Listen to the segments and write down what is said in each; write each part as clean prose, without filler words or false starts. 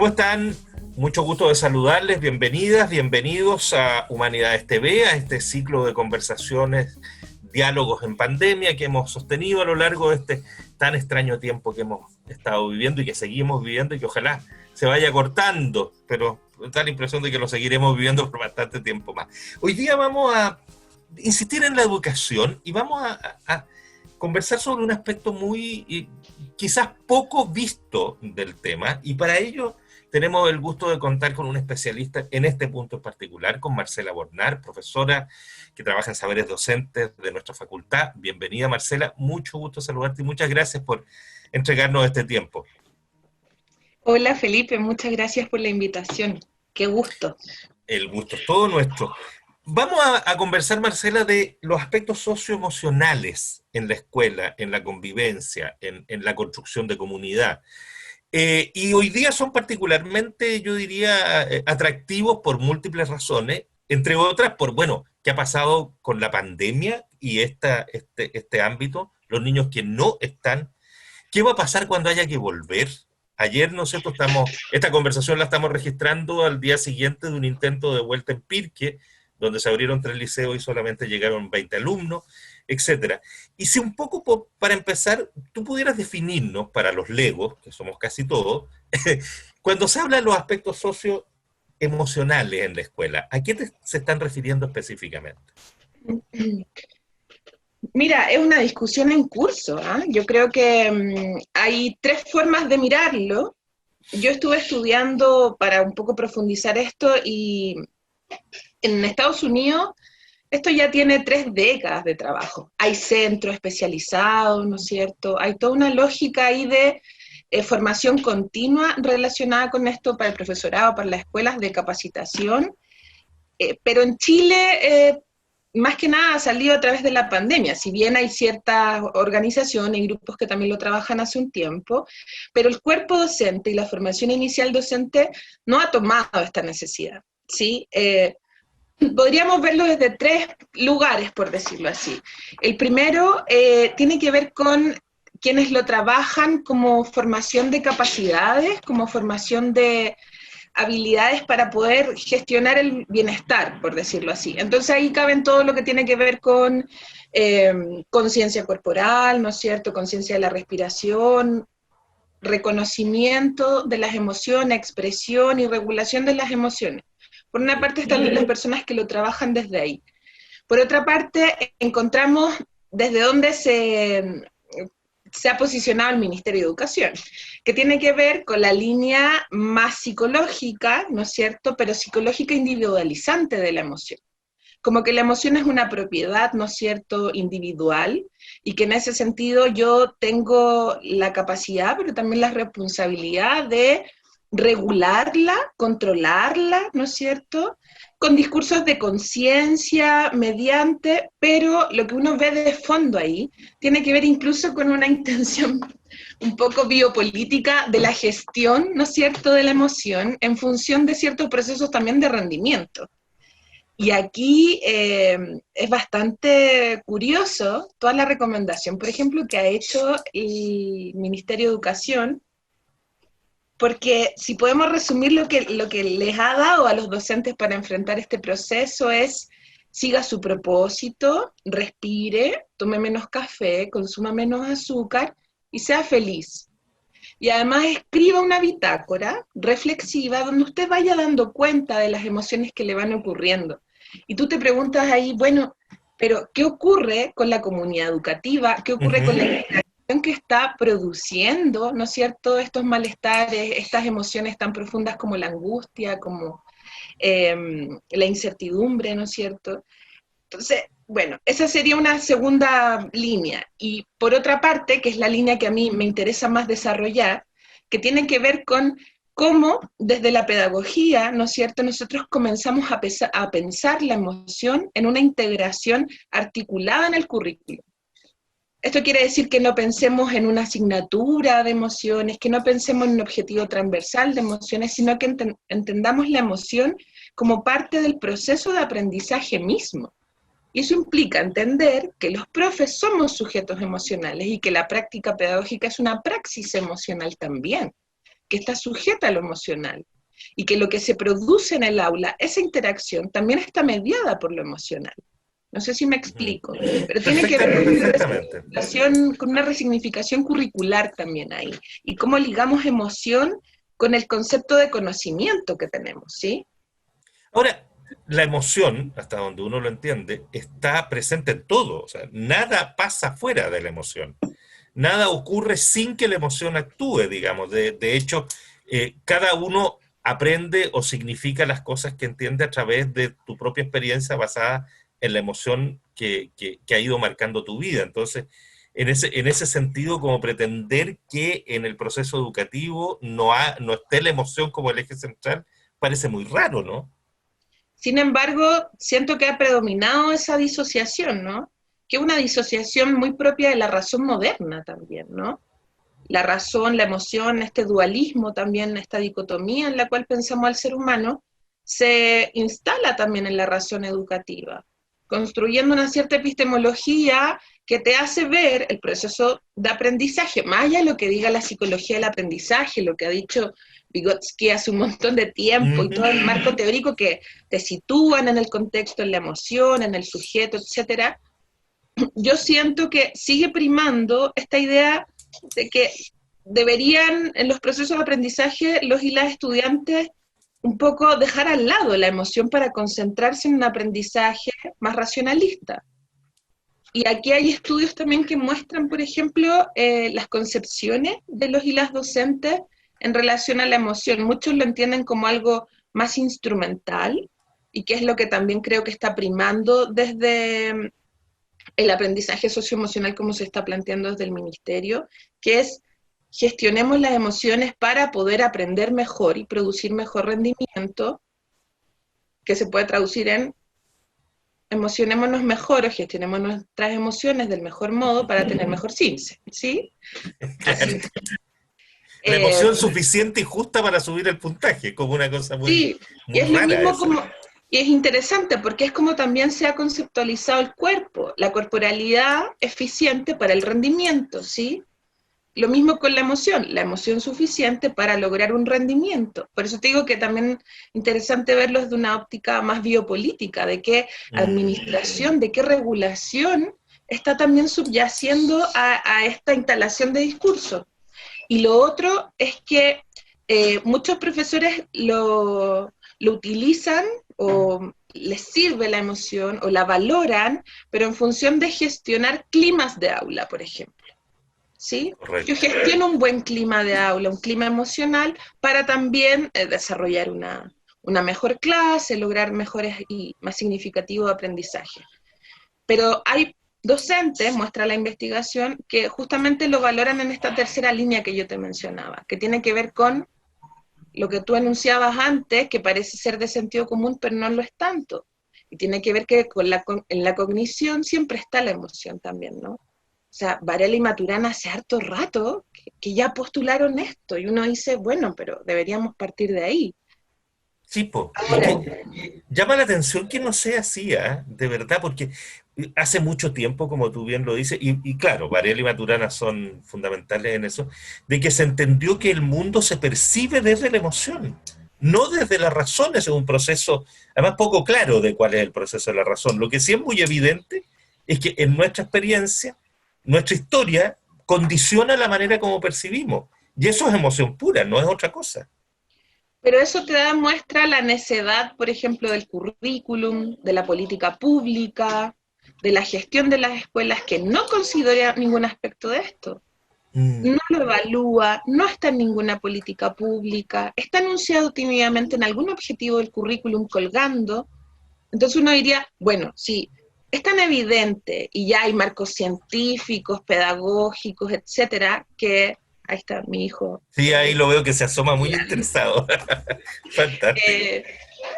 ¿Cómo están? Mucho gusto de saludarles, bienvenidas, bienvenidos a Humanidades TV, a este ciclo de conversaciones, diálogos en pandemia que hemos sostenido a lo largo de este tan extraño tiempo que hemos estado viviendo y que seguimos viviendo y que ojalá se vaya cortando, pero da la impresión de que lo seguiremos viviendo por bastante tiempo más. Hoy día vamos a insistir en la educación y vamos a conversar sobre un aspecto muy, quizás poco visto del tema, y para ello tenemos el gusto de contar con un especialista en este punto en particular, con Marcela Bornar, profesora que trabaja en saberes docentes de nuestra facultad. Bienvenida, Marcela, mucho gusto saludarte y muchas gracias por entregarnos este tiempo. Hola Felipe, muchas gracias por la invitación. Qué gusto. El gusto es todo nuestro. Vamos a conversar, Marcela, de los aspectos socioemocionales en la escuela, en la convivencia, en la construcción de comunidad. Y hoy día son particularmente, yo diría, atractivos por múltiples razones, entre otras por, bueno, qué ha pasado con la pandemia y este ámbito, los niños que no están, qué va a pasar cuando haya que volver. Ayer, ¿no es cierto?, esta conversación la estamos registrando al día siguiente de un intento de vuelta en Pirque, donde se abrieron 3 liceos y solamente llegaron 20 alumnos, etcétera. Y si un poco para empezar, tú pudieras definirnos para los legos, que somos casi todos, cuando se habla de los aspectos socioemocionales en la escuela, ¿a qué se están refiriendo específicamente? Mira, es una discusión en curso, ¿ah? Yo creo que hay tres formas de mirarlo. Yo estuve estudiando para un poco profundizar esto y en Estados Unidos esto ya tiene 3 décadas de trabajo. Hay centros especializados, ¿no es cierto? Hay toda una lógica ahí de formación continua relacionada con esto para el profesorado, para las escuelas de capacitación. Pero en Chile, más que nada, ha salido a través de la pandemia, si bien hay ciertas organizaciones y grupos que también lo trabajan hace un tiempo, pero el cuerpo docente y la formación inicial docente no ha tomado esta necesidad, ¿sí? Podríamos verlo desde 3 lugares, por decirlo así. El primero tiene que ver con quienes lo trabajan como formación de capacidades, como formación de habilidades para poder gestionar el bienestar, por decirlo así. Entonces ahí caben todo lo que tiene que ver con conciencia corporal, ¿no es cierto?, conciencia de la respiración, reconocimiento de las emociones, expresión y regulación de las emociones. Por una parte están las personas que lo trabajan desde ahí. Por otra parte, encontramos desde dónde se ha posicionado el Ministerio de Educación, que tiene que ver con la línea más psicológica, ¿no es cierto?, pero psicológica individualizante de la emoción. Como que la emoción es una propiedad, ¿no es cierto?, individual, y que en ese sentido yo tengo la capacidad, pero también la responsabilidad de regularla, controlarla, ¿no es cierto?, con discursos de conciencia, mediante, pero lo que uno ve de fondo ahí tiene que ver incluso con una intención un poco biopolítica de la gestión, ¿no es cierto?, de la emoción en función de ciertos procesos también de rendimiento. Y aquí es bastante curioso toda la recomendación, por ejemplo, que ha hecho el Ministerio de Educación, porque si podemos resumir lo que les ha dado a los docentes para enfrentar este proceso es: siga su propósito, respire, tome menos café, consuma menos azúcar y sea feliz. Y además escriba una bitácora reflexiva donde usted vaya dando cuenta de las emociones que le van ocurriendo. Y tú te preguntas ahí, bueno, pero ¿qué ocurre con la comunidad educativa? ¿Qué ocurre con la interacción que está produciendo, ¿no es cierto?, estos malestares, estas emociones tan profundas como la angustia, como la incertidumbre, ¿no es cierto? Entonces, bueno, esa sería una segunda línea. Y por otra parte, que es la línea que a mí me interesa más desarrollar, que tiene que ver con cómo desde la pedagogía, ¿no es cierto?, nosotros comenzamos a pensar la emoción en una integración articulada en el currículo. Esto quiere decir que no pensemos en una asignatura de emociones, que no pensemos en un objetivo transversal de emociones, sino que entendamos la emoción como parte del proceso de aprendizaje mismo. Y eso implica entender que los profes somos sujetos emocionales y que la práctica pedagógica es una praxis emocional también, que está sujeta a lo emocional, y que lo que se produce en el aula, esa interacción, también está mediada por lo emocional. No sé si me explico, pero tiene que ver Perfectamente. con una resignificación curricular también ahí, y cómo ligamos emoción con el concepto de conocimiento que tenemos, ¿sí? Ahora, la emoción, hasta donde uno lo entiende, está presente en todo. O sea, nada pasa fuera de la emoción. Nada ocurre sin que la emoción actúe, digamos. De hecho, cada uno aprende o significa las cosas que entiende a través de tu propia experiencia basada en la emoción que ha ido marcando tu vida. Entonces, en ese sentido, como pretender que en el proceso educativo no esté la emoción como el eje central, parece muy raro, ¿no? Sin embargo, siento que ha predominado esa disociación, ¿no? Que es una disociación muy propia de la razón moderna también, ¿no? La razón, la emoción, este dualismo también, esta dicotomía en la cual pensamos al ser humano, se instala también en la razón educativa, construyendo una cierta epistemología que te hace ver el proceso de aprendizaje, más allá de lo que diga la psicología del aprendizaje, lo que ha dicho Vygotsky hace un montón de tiempo, y todo el marco teórico que te sitúan en el contexto, en la emoción, en el sujeto, etcétera. Yo siento que sigue primando esta idea de que deberían en los procesos de aprendizaje los y las estudiantes un poco dejar al lado la emoción para concentrarse en un aprendizaje más racionalista. Y aquí hay estudios también que muestran, por ejemplo, las concepciones de los y las docentes en relación a la emoción. Muchos lo entienden como algo más instrumental, y que es lo que también creo que está primando desde el aprendizaje socioemocional como se está planteando desde el ministerio, que es gestionemos las emociones para poder aprender mejor y producir mejor rendimiento, que se puede traducir en emocionémonos mejor o gestionemos nuestras emociones del mejor modo para tener mejor CIMSE, ¿sí? Claro. Así. La Eh, emoción suficiente y justa para subir el puntaje, como una cosa muy, sí, y muy es lo rara mismo esa. como, y es interesante porque es como también se ha conceptualizado el cuerpo, la corporalidad eficiente para el rendimiento, ¿sí? Lo mismo con la emoción suficiente para lograr un rendimiento. Por eso te digo que también es interesante verlo desde una óptica más biopolítica, de qué administración, de qué regulación está también subyaciendo a esta instalación de discurso. Y lo otro es que muchos profesores lo utilizan o les sirve la emoción o la valoran, pero en función de gestionar climas de aula, por ejemplo. ¿Sí? Yo Correcto. gestiono un buen clima de aula, un clima emocional, para también desarrollar una mejor clase, lograr mejores y más significativos aprendizajes. Pero hay docentes, muestra la investigación, que justamente lo valoran en esta tercera línea que yo te mencionaba, que tiene que ver con lo que tú enunciabas antes, que parece ser de sentido común, pero no lo es tanto. Y tiene que ver que en la cognición siempre está la emoción también, ¿no? O sea, Varela y Maturana hace harto rato que ya postularon esto, y uno dice, bueno, pero deberíamos partir de ahí. Sí, po. Es Ahora, que llama la atención que no sea así, ¿ah? De verdad, porque hace mucho tiempo, como tú bien lo dices, y claro, Varela y Maturana son fundamentales en eso, de que se entendió que el mundo se percibe desde la emoción, no desde la razón. Es un proceso, además poco claro de cuál es el proceso de la razón. Lo que sí es muy evidente es que en nuestra experiencia, nuestra historia condiciona la manera como percibimos. Y eso es emoción pura, no es otra cosa. pero eso te da muestra la necedad, por ejemplo, del currículum, de la política pública, de la gestión de las escuelas, que no considera ningún aspecto de esto. Mm. No lo evalúa, no está en ninguna política pública, está anunciado tímidamente en algún objetivo del currículum colgando. Entonces uno diría, bueno, si es tan evidente y ya hay marcos científicos, pedagógicos, etcétera, que ahí está mi hijo. Sí, ahí lo veo que se asoma muy interesado. Fantástico. Eh,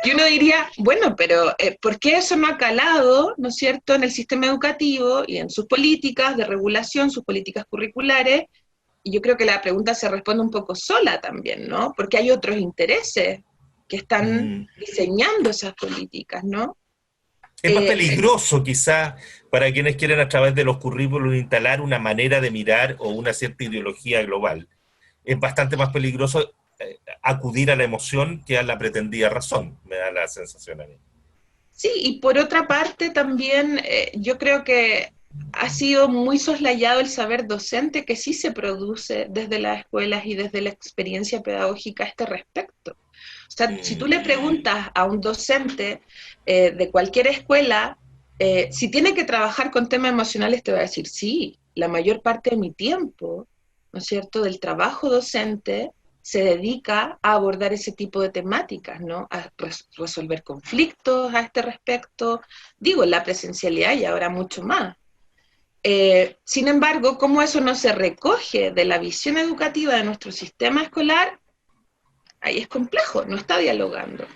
y uno diría, bueno, pero ¿por qué eso no ha calado, ¿no es cierto?, en el sistema educativo y en sus políticas de regulación, sus políticas curriculares? Y yo creo que la pregunta se responde un poco sola también, ¿no? Porque hay otros intereses que están Mm. diseñando esas políticas, ¿no? Es más Eh, peligroso quizás para quienes quieren a través de los currículos instalar una manera de mirar o una cierta ideología global. Es bastante más peligroso acudir a la emoción que a la pretendida razón, me da la sensación a mí. Sí, y por otra parte también yo creo que ha sido muy soslayado el saber docente que sí se produce desde las escuelas y desde la experiencia pedagógica a este respecto. O sea, si tú le preguntas a un docente de cualquier escuela si tiene que trabajar con temas emocionales, te va a decir, sí, la mayor parte de mi tiempo, ¿no es cierto?, del trabajo docente se dedica a abordar ese tipo de temáticas, ¿no? A resolver conflictos a este respecto, digo, la presencialidad y ahora mucho más. Sin embargo, como eso no se recoge de la visión educativa de nuestro sistema escolar, ahí es complejo, no está dialogando.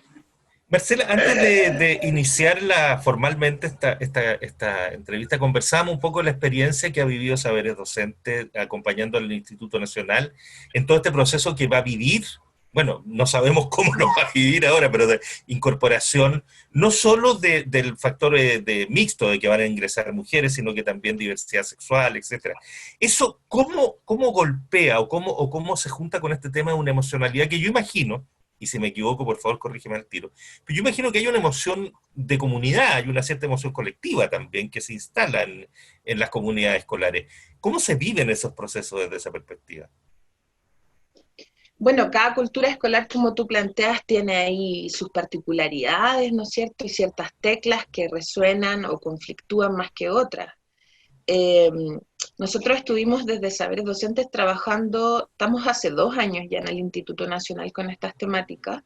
Marcela, antes de iniciar formalmente esta entrevista, conversábamos un poco de la experiencia que ha vivido Saberes Docente acompañando al Instituto Nacional en todo este proceso que va a vivir, bueno, no sabemos cómo lo va a vivir ahora, pero de incorporación, no solo del factor de mixto, de que van a ingresar mujeres, sino que también diversidad sexual, etcétera. Eso, ¿cómo golpea o cómo se junta con este tema de una emocionalidad que yo imagino, y si me equivoco, por favor, corrígeme al tiro. Pero yo imagino que hay una emoción de comunidad, hay una cierta emoción colectiva también que se instala en las comunidades escolares. ¿Cómo se viven esos procesos desde esa perspectiva? Bueno, cada cultura escolar, como tú planteas, tiene ahí sus particularidades, ¿no es cierto? Y ciertas teclas que resuenan o conflictúan más que otras. Eh, Nosotros estuvimos desde Saberes Docentes trabajando, estamos hace 2 años ya en el Instituto Nacional con estas temáticas,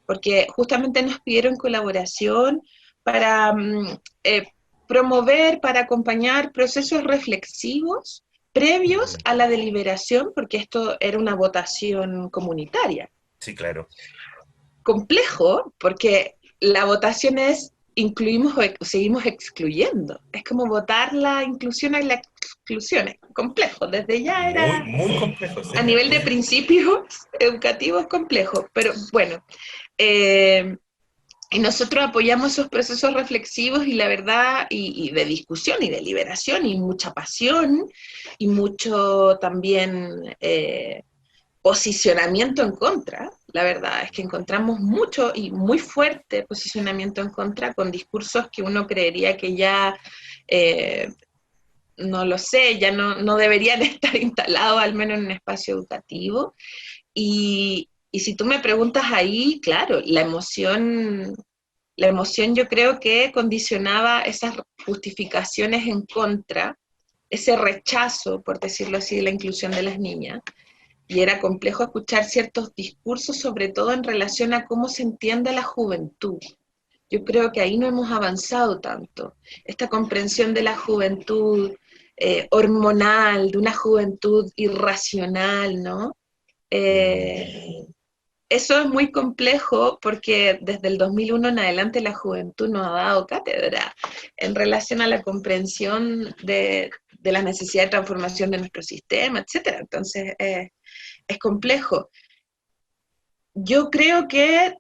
porque justamente nos pidieron colaboración para eh, promover, para acompañar procesos reflexivos previos a la deliberación, porque esto era una votación comunitaria. Sí, claro. Complejo, porque la votación es incluimos o seguimos excluyendo. Es como votar la inclusión y la exclusión. Es complejo. Desde ya Muy, era, muy complejo, sí. a nivel de principios educativos, complejo. Pero bueno, eh, y nosotros apoyamos esos procesos reflexivos y la verdad, y de discusión y de liberación, y mucha pasión, y mucho también posicionamiento en contra. La verdad es que encontramos mucho y muy fuerte posicionamiento en contra con discursos que uno creería que ya, no lo sé, ya no deberían estar instalados al menos en un espacio educativo. Y si tú me preguntas ahí, claro, la emoción yo creo que condicionaba esas justificaciones en contra, ese rechazo, por decirlo así, de la inclusión de las niñas. Y era complejo escuchar ciertos discursos, sobre todo en relación a cómo se entiende la juventud. Yo creo que ahí no hemos avanzado tanto. Esta comprensión de la juventud hormonal, de una juventud irracional, ¿no? Eh, Eso es muy complejo porque desde el 2001 en adelante la juventud nos ha dado cátedra en relación a la comprensión de la necesidad de transformación de nuestro sistema, etcétera. Entonces, es complejo. Yo creo que,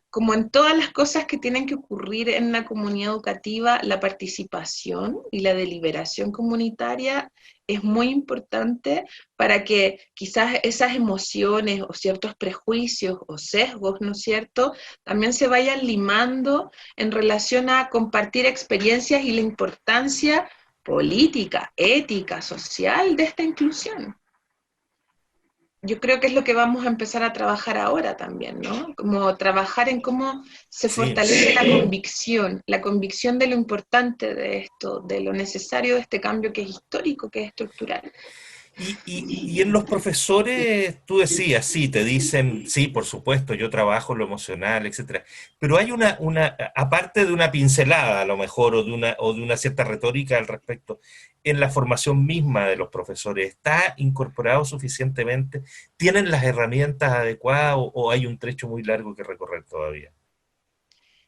como en todas las cosas que tienen que ocurrir en una comunidad educativa, la participación y la deliberación comunitaria es muy importante para que quizás esas emociones o ciertos prejuicios o sesgos, ¿no es cierto?, también se vayan limando en relación a compartir experiencias y la importancia política, ética, social de esta inclusión. Yo creo que es lo que vamos a empezar a trabajar ahora también, ¿no? Como trabajar en cómo se Sí. fortalece la convicción de lo importante de esto, de lo necesario de este cambio que es histórico, que es estructural. Y en los profesores, tú decías, sí, te dicen, sí, por supuesto, yo trabajo en lo emocional, etcétera. Pero hay aparte de una pincelada a lo mejor, o de una cierta retórica al respecto, en la formación misma de los profesores, ¿está incorporado suficientemente? ¿Tienen las herramientas adecuadas o hay un trecho muy largo que recorrer todavía?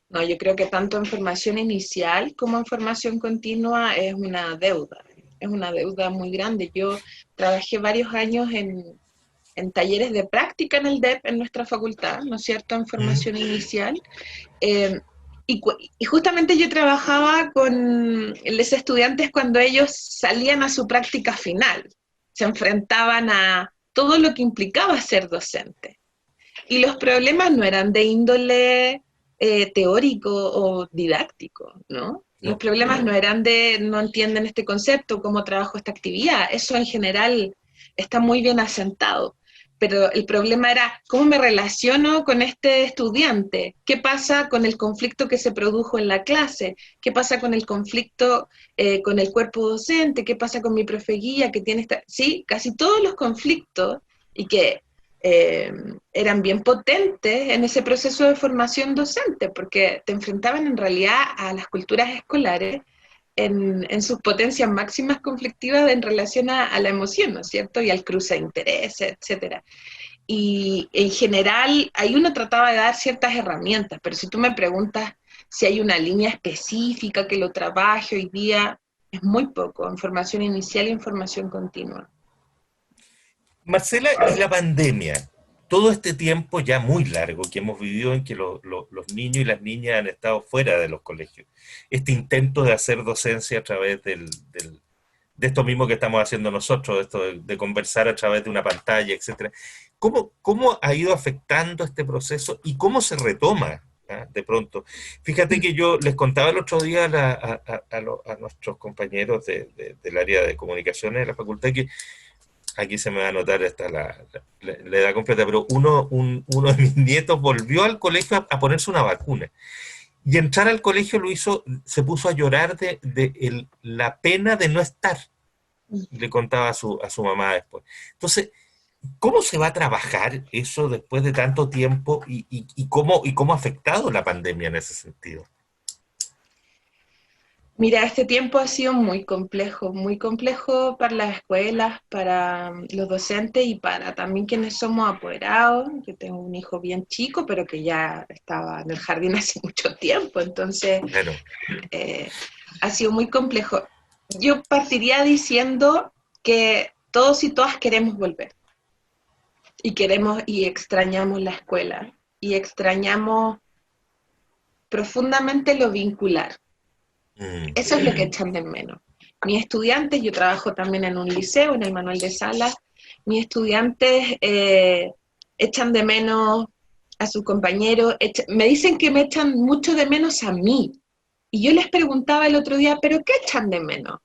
No, yo creo que tanto en formación inicial como en formación continua es una deuda muy grande. Yo trabajé varios años en talleres de práctica en el DEP, en nuestra facultad, ¿no es cierto?, en Mm. formación inicial. Eh, y justamente yo trabajaba con los estudiantes cuando ellos salían a su práctica final, se enfrentaban todo lo que implicaba ser docente. Y los problemas no eran de índole teórico o didáctico, ¿no? Los No. problemas no eran de no entienden este concepto, cómo trabajo esta actividad, eso en general está muy bien asentado. Pero el problema era cómo me relaciono con este estudiante, qué pasa con el conflicto que se produjo en la clase, qué pasa con el conflicto con el cuerpo docente, qué pasa con mi profe guía que tiene esta... Sí, casi todos los conflictos y que eh, eran bien potentes en ese proceso de formación docente, porque te enfrentaban en realidad a las culturas escolares en sus potencias máximas conflictivas en relación a la emoción, ¿no es cierto? Y al cruce de intereses, etcétera. Y en general, ahí uno trataba de dar ciertas herramientas, pero si tú me preguntas si hay una línea específica que lo trabaje hoy día, es muy poco, información inicial e información continua. Marcela, y la pandemia, todo este tiempo ya muy largo que hemos vivido en que los niños y las niñas han estado fuera de los colegios, este intento de hacer docencia a través de esto mismo que estamos haciendo nosotros, esto de conversar a través de una pantalla, etcétera. ¿Cómo ha ido afectando este proceso y cómo se retoma? ¿Ah? De pronto. Fíjate que yo les contaba el otro día a nuestros compañeros del área de comunicaciones de la facultad que aquí se me va a anotar hasta la edad completa, pero uno de mis nietos volvió al colegio a ponerse una vacuna. Y entrar al colegio lo hizo, se puso a llorar la pena de no estar, le contaba a su mamá después. Entonces, ¿cómo se va a trabajar eso después de tanto tiempo y cómo ha afectado la pandemia en ese sentido? Mira, este tiempo ha sido muy complejo para las escuelas, para los docentes y para también quienes somos apoderados. Yo tengo un hijo bien chico, pero que ya estaba en el jardín hace mucho tiempo, entonces Claro. eh, ha sido muy complejo. Yo partiría diciendo que todos y todas queremos volver y queremos y extrañamos la escuela y extrañamos profundamente lo vincular. Mm, Eso es lo que echan de menos. Mis estudiantes, yo trabajo también en un liceo, en el Manuel de Salas, mis estudiantes echan de menos a sus compañeros, me dicen que me echan mucho de menos a mí. Y yo les preguntaba el otro día, ¿pero qué echan de menos?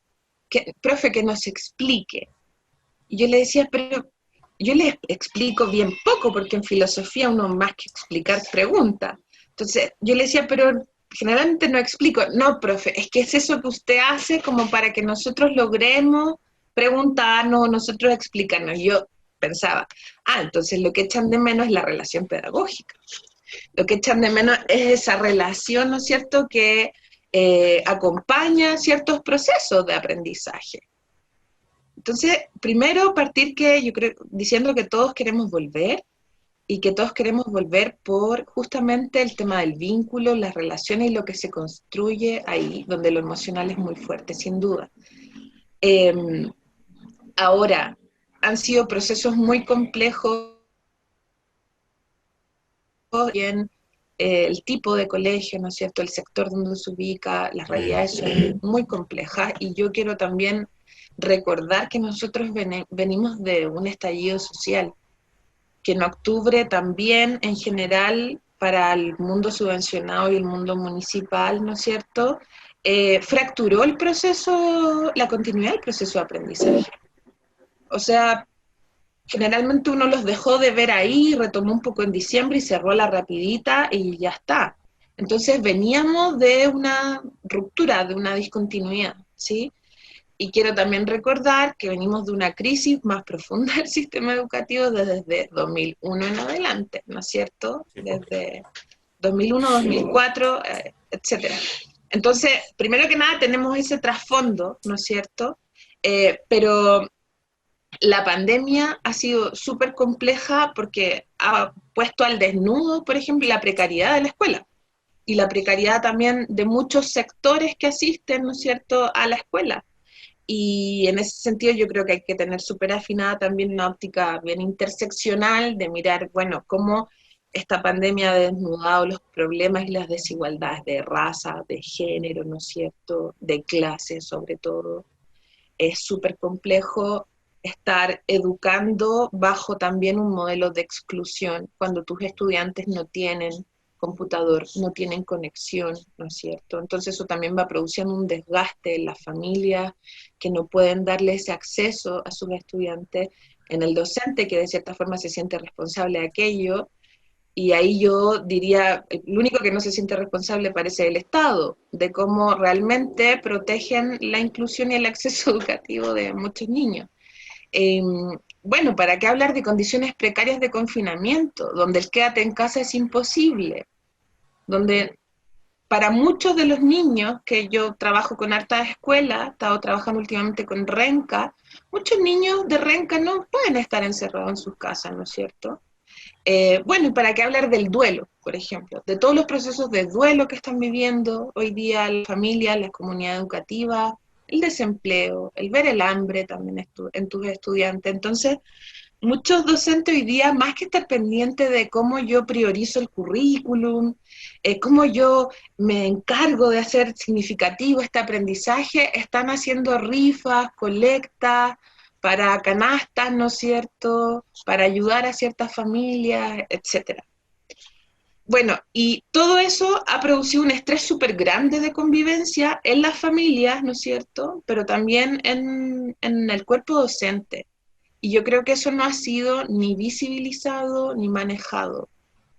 Profe, que nos explique. Y yo le decía, pero yo les explico bien poco, porque en filosofía uno más que explicar pregunta. Entonces yo le decía, pero generalmente no explico. No, profe, es que es eso que usted hace como para que nosotros logremos preguntarnos, nosotros explicarnos. Yo pensaba, entonces lo que echan de menos es la relación pedagógica. Lo que echan de menos es esa relación, ¿no es cierto?, que acompaña ciertos procesos de aprendizaje. Entonces, primero partir que yo creo, diciendo que todos queremos volver y que todos queremos volver por justamente el tema del vínculo, las relaciones y lo que se construye ahí, donde lo emocional es muy fuerte, sin duda. Eh, Ahora, han sido procesos muy complejos en el tipo de colegio, ¿no es cierto?, el sector donde se ubica, las mm, realidades son muy complejas y yo quiero también recordar que nosotros venimos de un estallido social, que en octubre también en general para el mundo subvencionado y el mundo municipal, ¿no es cierto?, fracturó el proceso, la continuidad del proceso de aprendizaje. O sea, generalmente uno los dejó de ver ahí, retomó un poco en diciembre y cerró la rapidita y ya está. Entonces veníamos de una ruptura, de una discontinuidad, ¿sí? Y quiero también recordar que venimos de una crisis más profunda del sistema educativo desde 2001 en adelante, ¿no es cierto? sí, po. Desde 2001, 2004, etcétera. Entonces, primero que nada tenemos ese trasfondo, ¿no es cierto? Pero la pandemia ha sido súper compleja porque ha puesto al desnudo, por ejemplo, la precariedad de la escuela y la precariedad también de muchos sectores que asisten, ¿no es cierto?, a la escuela. Y en ese sentido yo creo que hay que tener súper afinada también una óptica bien interseccional de mirar, bueno, cómo esta pandemia ha desnudado los problemas y las desigualdades de raza, de género, ¿no es cierto?, de clase sobre todo. Es súper complejo estar educando bajo también un modelo de exclusión, cuando tus estudiantes no tienen computador, no tienen conexión, ¿no es cierto? Entonces eso también va produciendo un desgaste en las familias que no pueden darle ese acceso a sus estudiantes, en el docente que de cierta forma se siente responsable de aquello, y ahí yo diría, el único que no se siente responsable parece el Estado, de cómo realmente protegen la inclusión y el acceso educativo de muchos niños. Eh, bueno, ¿para qué hablar de condiciones precarias de confinamiento, donde el quédate en casa es imposible? Donde para muchos de los niños, que yo trabajo con hartas escuelas, he estado trabajando últimamente con Renca, muchos niños de Renca no pueden estar encerrados en sus casas, ¿no es cierto? Bueno, y para qué hablar del duelo, por ejemplo, de todos los procesos de duelo que están viviendo hoy día las familias, la comunidad educativa, el desempleo, el ver el hambre también en tus estudiantes. Entonces, muchos docentes hoy día, más que estar pendientes de cómo yo priorizo el currículum, cómo yo me encargo de hacer significativo este aprendizaje, están haciendo rifas, colectas, para canastas, ¿no es cierto?, para ayudar a ciertas familias, etcétera. Bueno, y todo eso ha producido un estrés súper grande de convivencia en las familias, ¿no es cierto?, pero también en el cuerpo docente. Y yo creo que eso no ha sido ni visibilizado ni manejado.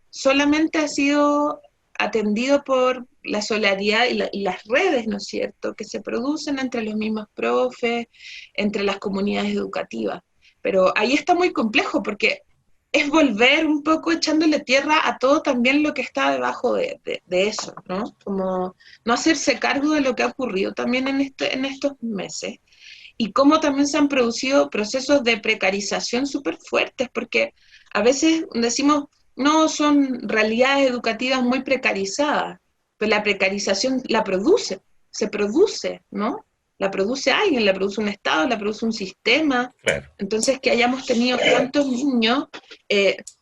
Solamente ha sido atendido por la solidaridad y las redes, ¿no es cierto?, que se producen entre los mismos profes, entre las comunidades educativas. Pero ahí está muy complejo porque es volver un poco echándole tierra a todo también lo que está debajo de eso, ¿no? Como no hacerse cargo de lo que ha ocurrido también en estos meses y cómo también se han producido procesos de precarización súper fuertes, porque a veces decimos, no, son realidades educativas muy precarizadas, pero la precarización se produce, ¿no? La produce alguien, la produce un Estado, la produce un sistema. Claro. Entonces, que hayamos tenido tantos niños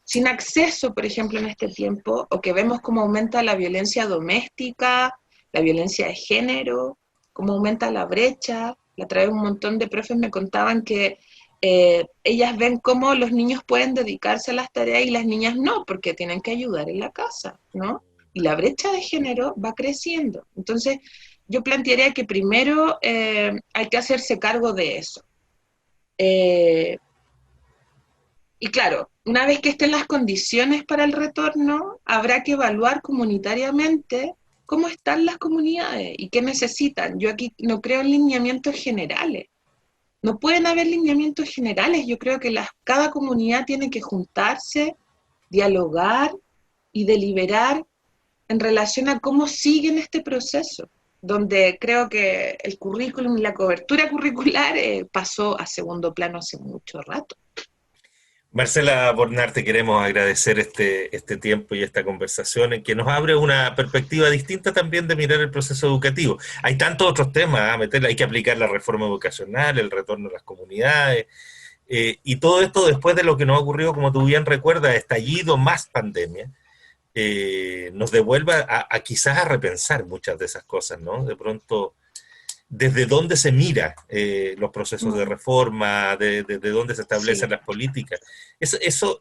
sin acceso, por ejemplo, en este tiempo, o que vemos cómo aumenta la violencia doméstica, la violencia de género, cómo aumenta la brecha. La otra vez un montón de profes me contaban que ellas ven cómo los niños pueden dedicarse a las tareas y las niñas no, porque tienen que ayudar en la casa, ¿no? Y la brecha de género va creciendo. Entonces, yo plantearía que primero hay que hacerse cargo de eso. Eh, y claro, una vez que estén las condiciones para el retorno, habrá que evaluar comunitariamente cómo están las comunidades y qué necesitan. Yo aquí no creo en lineamientos generales. No pueden haber lineamientos generales. Yo creo que cada comunidad tiene que juntarse, dialogar y deliberar en relación a cómo siguen este proceso, donde creo que el currículum y la cobertura curricular pasó a segundo plano hace mucho rato. Marcela Bornar, te queremos agradecer este tiempo y esta conversación en que nos abre una perspectiva distinta también de mirar el proceso educativo. Hay tantos otros temas a meterle, hay que aplicar la reforma educacional, el retorno a las comunidades, y todo esto después de lo que nos ha ocurrido, como tú bien recuerdas, estallido más pandemia, nos devuelva a quizás a repensar muchas de esas cosas, ¿no? De pronto desde dónde se mira los procesos de reforma, de dónde se establecen Sí. las políticas. Eso,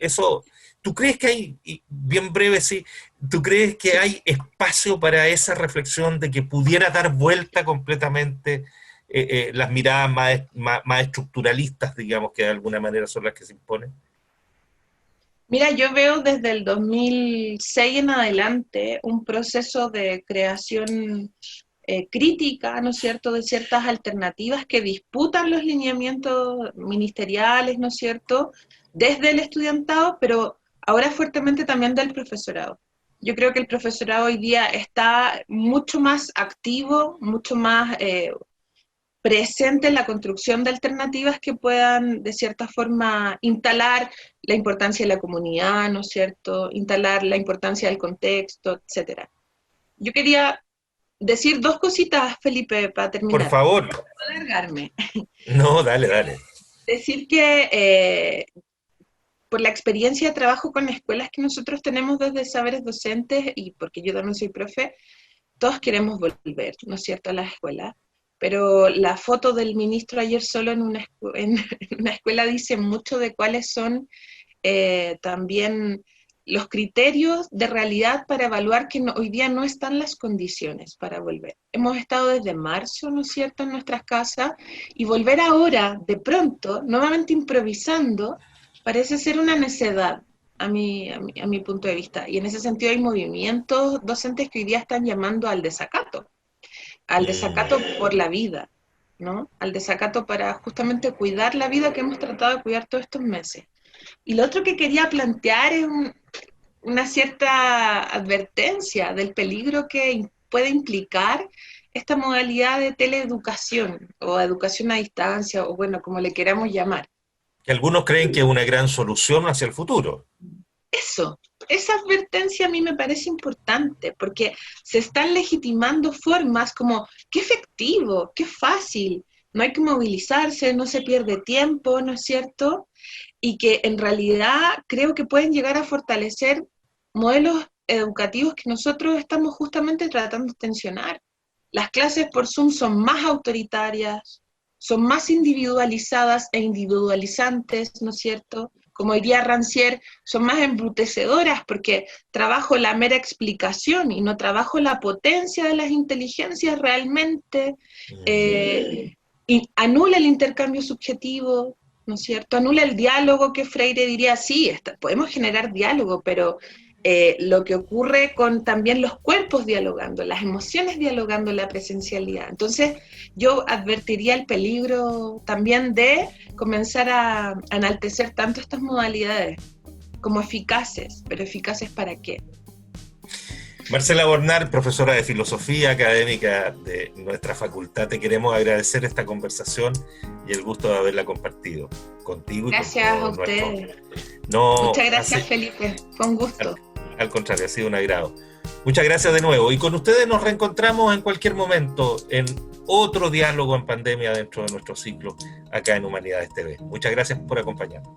¿tú crees que hay, y bien breve, sí, tú crees que Sí. hay espacio para esa reflexión de que pudiera dar vuelta completamente las miradas más estructuralistas, digamos, que de alguna manera son las que se imponen? Mira, yo veo desde el 2006 en adelante un proceso de creación crítica, ¿no es cierto?, de ciertas alternativas que disputan los lineamientos ministeriales, ¿no es cierto?, desde el estudiantado, pero ahora fuertemente también del profesorado. Yo creo que el profesorado hoy día está mucho más activo, mucho más presente en la construcción de alternativas que puedan, de cierta forma, instalar la importancia de la comunidad, ¿no es cierto?, instalar la importancia del contexto, etcétera. Yo quería decir dos cositas, Felipe, para Por terminar, favor. no alargarme. No, dale, dale. Decir que por la experiencia de trabajo con escuelas que nosotros tenemos desde Saberes Docentes, y porque yo también soy profe, todos queremos volver, ¿no es cierto?, a las escuelas, pero la foto del ministro ayer solo en en una escuela dice mucho de cuáles son también los criterios de realidad para evaluar que hoy día no están las condiciones para volver. Hemos estado desde marzo, ¿no es cierto?, en nuestras casas, y volver ahora, de pronto, nuevamente improvisando, parece ser una necedad. A mi punto de vista. Y en ese sentido hay movimientos docentes que hoy día están llamando al desacato por la vida, ¿no? Al desacato para justamente cuidar la vida que hemos tratado de cuidar todos estos meses. Y lo otro que quería plantear es una cierta advertencia del peligro que puede implicar esta modalidad de teleeducación o educación a distancia, o bueno, como le queramos llamar. Que algunos creen que es una gran solución hacia el futuro. Eso, esa advertencia a mí me parece importante, porque se están legitimando formas como, qué efectivo, qué fácil, no hay que movilizarse, no se pierde tiempo, ¿no es cierto? Y que en realidad creo que pueden llegar a fortalecer modelos educativos que nosotros estamos justamente tratando de tensionar. Las clases por Zoom son más autoritarias, son más individualizadas e individualizantes, ¿no es cierto? Como diría Rancière, son más embrutecedoras porque trabajo la mera explicación y no trabajo la potencia de las inteligencias realmente, y anula el intercambio subjetivo, ¿no es cierto? Anula el diálogo, que Freire diría, sí, podemos generar diálogo, pero lo que ocurre con también los cuerpos dialogando, las emociones dialogando, la presencialidad. Entonces, yo advertiría el peligro también de comenzar a enaltecer tanto estas modalidades como eficaces, pero eficaces ¿para qué? Marcela Bornal, profesora de filosofía académica de nuestra facultad, te queremos agradecer esta conversación y el gusto de haberla compartido contigo. Gracias y con a ustedes. No, muchas gracias, Felipe. Fue un gusto. Al contrario, ha sido un agrado. Muchas gracias de nuevo. Y con ustedes nos reencontramos en cualquier momento en otro diálogo en pandemia dentro de nuestro ciclo acá en Humanidades TV. Muchas gracias por acompañarnos.